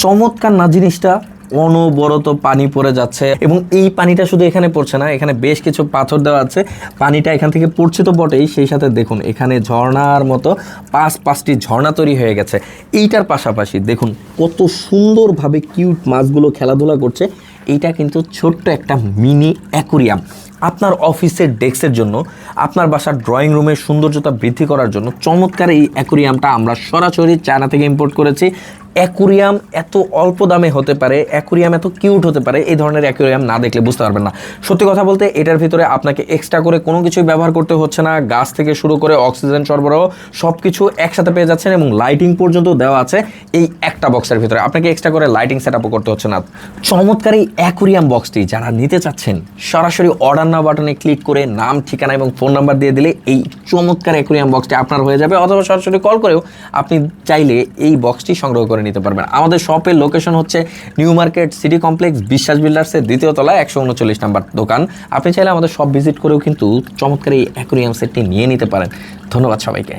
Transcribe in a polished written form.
চমৎকার না জিনিসটা? অনবরত পানি পড়ে যাচ্ছে এবং এই পানিটা শুধু এখানে পড়ছে না, এখানে বেশ কিছু পাথর দেওয়া আছে। পানিটা এখান থেকে পড়ছে তো বটেই, সেই সাথে দেখুন এখানে ঝর্ণার মতো পাঁচটি ঝর্ণা তৈরি হয়ে গেছে। এইটার পাশাপাশি দেখুন কত সুন্দরভাবে কিউট মাছগুলো খেলাধুলা করছে। এইটা কিন্তু ছোট্ট একটা মিনি অ্যাকুরিয়াম। আপনার অফিসের ডেস্কের জন্য, আপনার বাসার ড্রয়িং রুমের সৌন্দর্যতা বৃদ্ধি করার জন্য চমৎকার এই অ্যাকুরিয়ামটা আমরা সরাসরি চায়না থেকে ইম্পোর্ট করেছি। অ্যাকুরিয়াম এত অল্প দামে হতে পারে, অ্যাকুরিয়াম এত কিউট হতে পারে, এই ধরনের অ্যাকুরিয়াম না দেখলে বুঝতে পারবেন না। সত্যি কথা বলতে এটার ভিতরে আপনাকে এক্সট্রা করে কোনো কিছুই ব্যবহার করতে হচ্ছে না। গাছ থেকে শুরু করে অক্সিজেন সরবরাহ সব কিছু একসাথে পেয়ে যাচ্ছেন এবং লাইটিং পর্যন্ত দেওয়া আছে এই একটা বক্সের ভিতরে। আপনাকে এক্সট্রা করে লাইটিং সেট আপও করতে হচ্ছে না। চমৎকার এই অ্যাকুরিয়াম বক্সটি যারা নিতে চাচ্ছেন, সরাসরি অর্ডার নাও বাটনে ক্লিক করে নাম, ঠিকানা এবং ফোন নাম্বার দিয়ে দিলে এই চমৎকার অ্যাকুরিয়াম বক্সটি আপনার হয়ে যাবে, অথবা সরাসরি কল করেও আপনি চাইলে এই বক্সটি সংগ্রহ করে নিতে পারবেন। আমাদের শপের লোকেশন হচ্ছে নিউ মার্কেট সিটি কমপ্লেক্স, বিশ্বাস বিল্ডার্সের দ্বিতীয় তলায় 139 নাম্বার দোকান। আপনি চাইলে আমাদের শপ ভিজিট করেও কিন্তু চমৎকার এই অ্যাকুরিয়াম সেটটি নিয়ে নিতে পারেন। ধন্যবাদ সবাইকে।